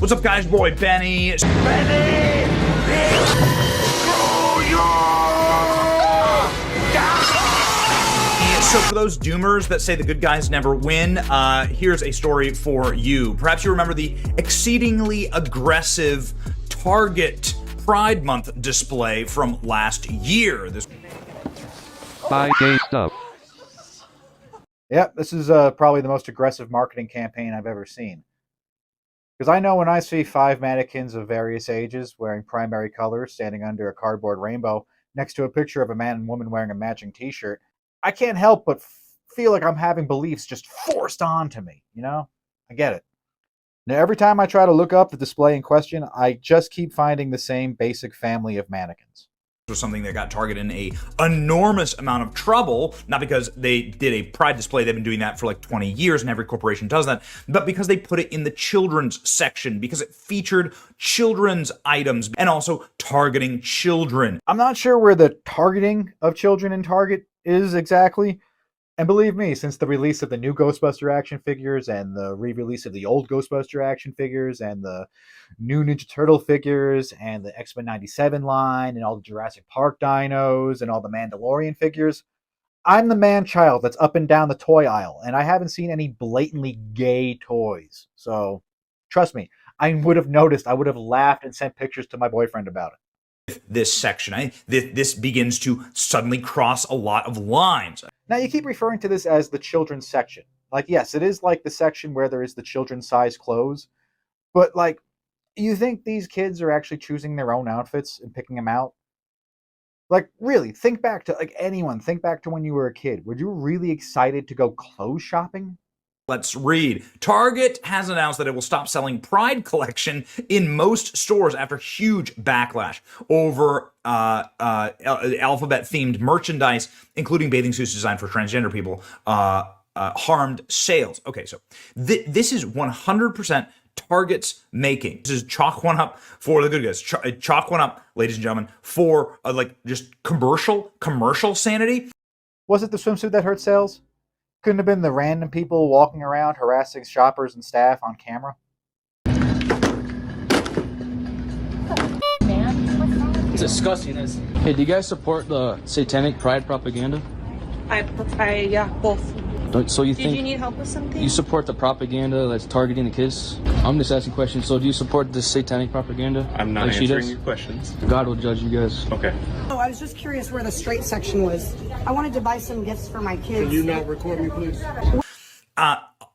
What's up, guys? Boy, Benny. So for those doomers that say the good guys never win, here's a story for you. Perhaps you remember the exceedingly aggressive Target Pride Month display from last year. This Buy gay stuff. Yep, this is probably the most aggressive marketing campaign I've ever seen. Because I know when I see 5 mannequins of various ages wearing primary colors standing under a cardboard rainbow next to a picture of a man and woman wearing a matching t-shirt, I can't help but feel like I'm having beliefs just forced onto me, you know? I get it. Now, every time I try to look up the display in question, I just keep finding the same basic family of mannequins. was something that got Target in a enormous amount of trouble, not because they did a pride display, they've been doing that for like 20 years and every corporation does that, but because they put it in the children's section, because it featured children's items and also targeting children. I'm not sure where the targeting of children in Target is exactly. And believe me, since the release of the new Ghostbuster action figures and the re-release of the old Ghostbuster action figures and the new Ninja Turtle figures and the X-Men 97 line and all the Jurassic Park dinos and all the Mandalorian figures, I'm the man-child that's up and down the toy aisle, and I haven't seen any blatantly gay toys. So, trust me, I would have noticed, I would have laughed and sent pictures to my boyfriend about it. This section, this begins to suddenly cross a lot of lines. Now, you keep referring to this as the children's section. Like, yes, it is like the section where there is the children's size clothes. But, like, you think these kids are actually choosing their own outfits and picking them out? Like, really, think back to, like, anyone. Think back to when you were a kid. Were you really excited to go clothes shopping? Let's read. Target has announced that it will stop selling Pride collection in most stores after huge backlash over alphabet-themed merchandise, including bathing suits designed for transgender people, harmed sales. Okay, so this is 100% Target's making. This is chalk one up for the good guys. Chalk one up, ladies and gentlemen, for like just commercial sanity. Was it the swimsuit that hurt sales? Couldn't have been the random people walking around harassing shoppers and staff on camera? It's disgusting. Hey, do you guys support the satanic pride propaganda? Yeah, both. So you Did think you need help with something? you support the propaganda that's targeting the kids? I'm just asking questions. So do you support this satanic propaganda? I'm not answering your questions. God will judge you guys. Okay. Oh, I was just curious where the straight section was. I wanted to buy some gifts for my kids. Can you not record me, please?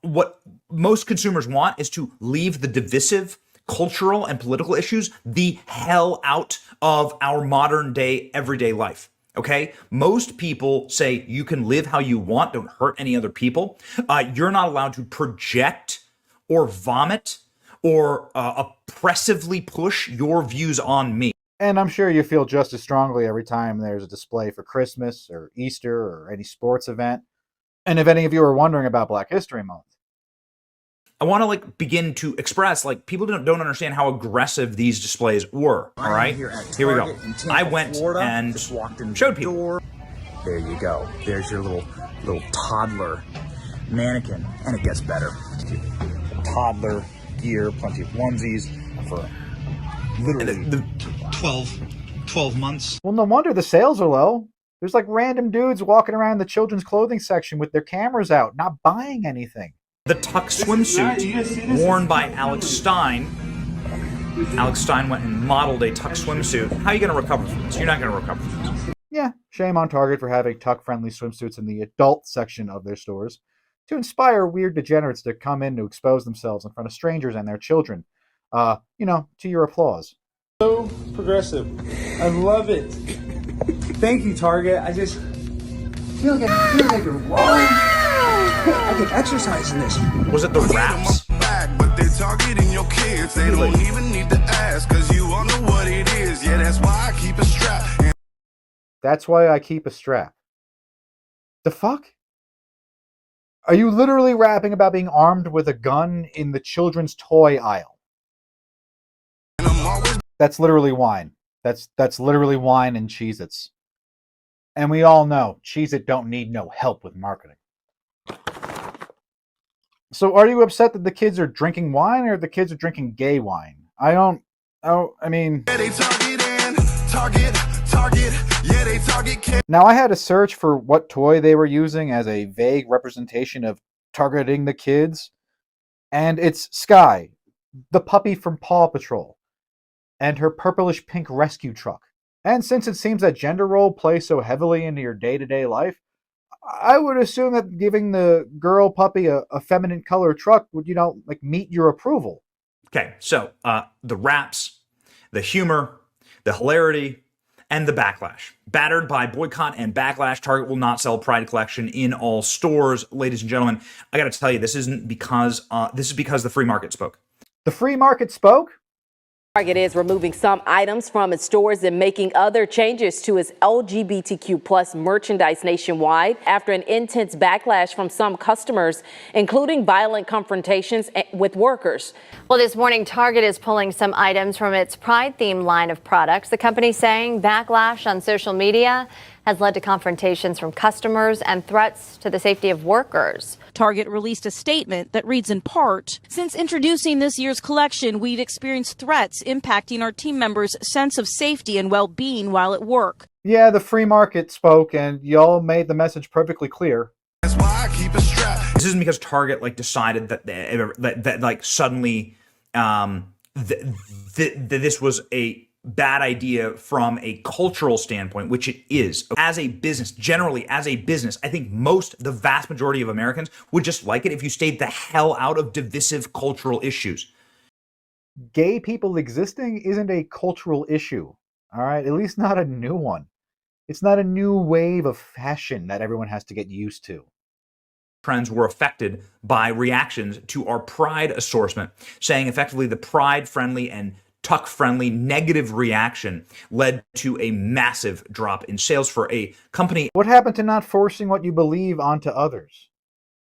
What most consumers want is to leave the divisive cultural and political issues the hell out of our modern day everyday life. Okay? Most people say you can live how you want, don't hurt any other people. You're not allowed to project or vomit or oppressively push your views on me. And I'm sure you feel just as strongly every time there's a display for Christmas or Easter or any sports event. And if any of you are wondering about Black History Month, I want to begin to express people don't understand how aggressive these displays were. All right, here we go. I went and showed people. There you go. There's your little toddler mannequin, and it gets better. Toddler gear, plenty of onesies for literally The 12 months. well, no wonder the sales are low. There's like random dudes walking around the children's clothing section with their cameras out, not buying anything. tuck swimsuit worn by Alex Stein. Alex Stein went and modeled a tuck swimsuit. How are you going to recover from this? You're not going to recover from this. Yeah, shame on Target for having tuck-friendly swimsuits in the adult section of their stores to inspire weird degenerates to come in to expose themselves in front of strangers and their children. To your applause. So progressive. I love it. Thank you, Target. I just feel like I can exercise in this. Was it the wraps? But they're targeting your kids. They don't even need to ask, cause you all know what it is. Yeah, that's why I keep a strap. That's why I keep a strap. The fuck? Are you literally rapping about being armed with a gun in the children's toy aisle? That's literally wine. That's literally wine and Cheez-Its. And we all know Cheez-It don't need no help with marketing. So are you upset that the kids are drinking wine or the kids are drinking gay wine? I mean... Yeah, they target. Yeah, they target kids. Now, I had to search for what toy they were using as a vague representation of targeting the kids, and it's Sky, the puppy from Paw Patrol, and her purplish pink rescue truck. And since it seems that gender role plays so heavily into your day-to-day life, I would assume that giving the girl puppy a feminine color truck would, like meet your approval. Okay, so the raps, the humor, the hilarity, and the backlash. Battered by boycott and backlash, Target will not sell Pride collection in all stores. Ladies and gentlemen, I got to tell you, this is because the free market spoke. The free market spoke? Target is removing some items from its stores and making other changes to its LGBTQ plus merchandise nationwide after an intense backlash from some customers, including violent confrontations with workers. Well, this morning, Target is pulling some items from its Pride-themed line of products. The company saying backlash on social media has led to confrontations from customers and threats to the safety of workers. Target released a statement that reads in part, "Since introducing this year's collection, we've experienced threats impacting our team members' sense of safety and well-being while at work." Yeah, the free market spoke, and y'all made the message perfectly clear. That's why I keep it strapped. This isn't because Target decided that suddenly this was a bad idea from a cultural standpoint, which it is. As a business, generally as a business, I think the vast majority of Americans would just like it if you stayed the hell out of divisive cultural issues. Gay people existing isn't a cultural issue, all right? At least not a new one. It's not a new wave of fashion that everyone has to get used to. Trends were affected by reactions to our Pride assortment, saying effectively the Pride-friendly and tuck-friendly negative reaction led to a massive drop in sales for a company. What happened to not forcing what you believe onto others?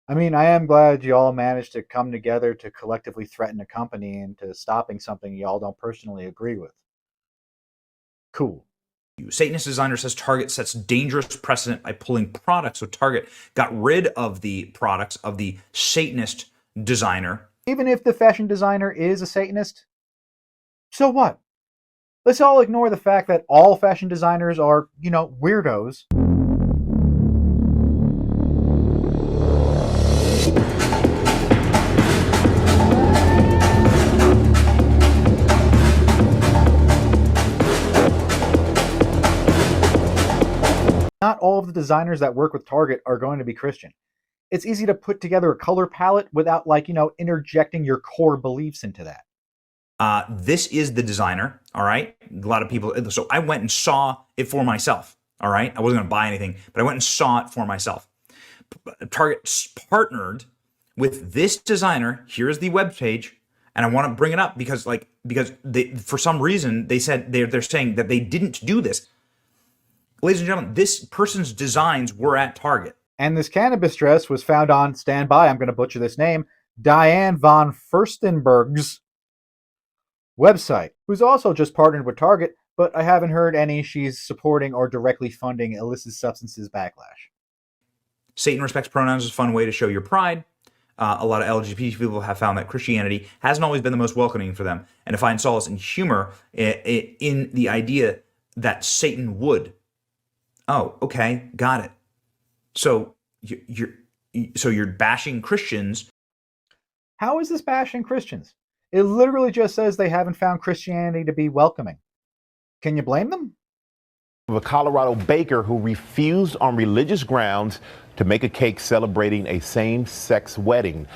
I mean, I am glad you all managed to come together to collectively threaten a company into stopping something you all don't personally agree with. Cool. Satanist designer says Target sets dangerous precedent by pulling products. So Target got rid of the products of the Satanist designer. Even if the fashion designer is a Satanist, so what? Let's all ignore the fact that all fashion designers are, weirdos. Not all of the designers that work with Target are going to be Christian. It's easy to put together a color palette without, interjecting your core beliefs into that. This is the designer, all right? A lot of people, so I went and saw it for myself, all right? I wasn't going to buy anything, but I went and saw it for myself. Target partnered with this designer. Here's the webpage, and I want to bring it up because they, for some reason, they said they're saying that they didn't do this. Ladies and gentlemen, this person's designs were at Target. And this cannabis dress was found on, stand by, I'm going to butcher this name, Diane von Furstenberg's website, who's also just partnered with Target, but I haven't heard any she's supporting or directly funding illicit substances backlash. Satan respects pronouns is a fun way to show your pride. A lot of LGBT people have found that Christianity hasn't always been the most welcoming for them, and to find solace and humor in the idea that Satan would. Oh, okay, got it. So you're bashing Christians. How is this bashing Christians? It literally just says they haven't found Christianity to be welcoming. Can you blame them? A Colorado baker who refused on religious grounds to make a cake celebrating a same-sex wedding.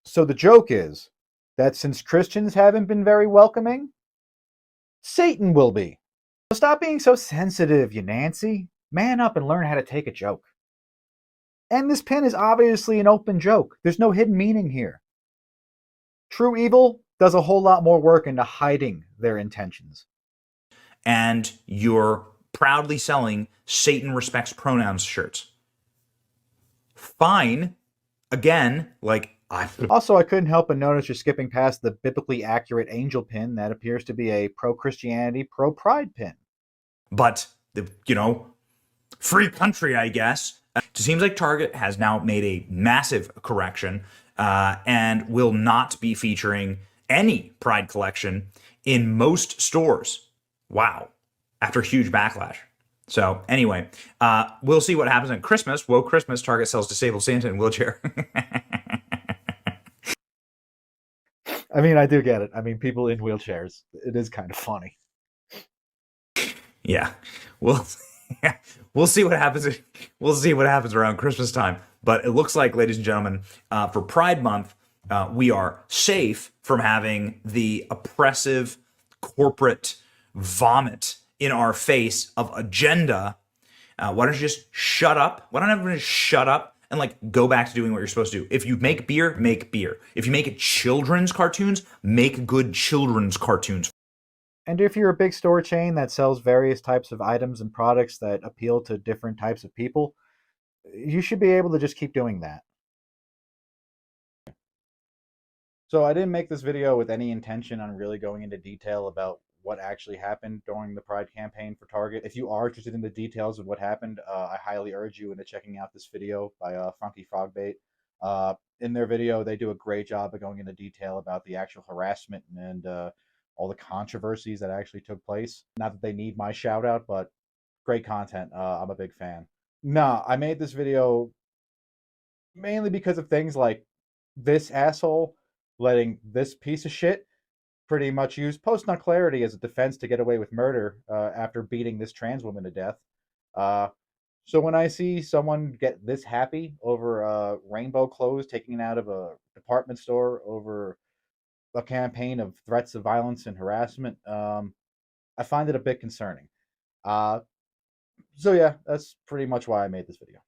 So the joke is that since Christians haven't been very welcoming, Satan will be. So stop being so sensitive, you Nancy. Man up and learn how to take a joke. And this pin is obviously an open joke. There's no hidden meaning here. True evil does a whole lot more work into hiding their intentions. And you're proudly selling Satan respects pronouns shirts. Fine. Again, Also, I couldn't help but notice you're skipping past the biblically accurate angel pin that appears to be a pro-Christianity, pro-pride pin. But, free country, I guess. It seems like Target has now made a massive correction and will not be featuring any Pride collection in most stores. Wow. After huge backlash. So anyway, we'll see what happens at Christmas. Whoa, Christmas, Target sells disabled Santa in wheelchair. I mean, I do get it. I mean, people in wheelchairs. It is kind of funny. Yeah, we'll see what happens. We'll see what happens around Christmas time. But it looks like, ladies and gentlemen, for Pride Month, we are safe from having the oppressive corporate vomit in our face of agenda. Why don't you just shut up? Why don't everyone just shut up and like go back to doing what you're supposed to do? If you make beer, make beer. If you make children's cartoons, make good children's cartoons. And if you're a big store chain that sells various types of items and products that appeal to different types of people, you should be able to just keep doing that. So I didn't make this video with any intention on really going into detail about what actually happened during the Pride campaign for Target. If you are interested in the details of what happened, I highly urge you into checking out this video by Funky Frogbait. In their video, they do a great job of going into detail about the actual harassment and all the controversies that actually took place. Not that they need my shout out, but great content. I'm a big fan. Nah, I made this video mainly because of things like this asshole letting this piece of shit pretty much use post-nut clarity as a defense to get away with murder after beating this trans woman to death. So when I see someone get this happy over rainbow clothes taken out of a department store over a campaign of threats of violence and harassment, I find it a bit concerning. So yeah, that's pretty much why I made this video.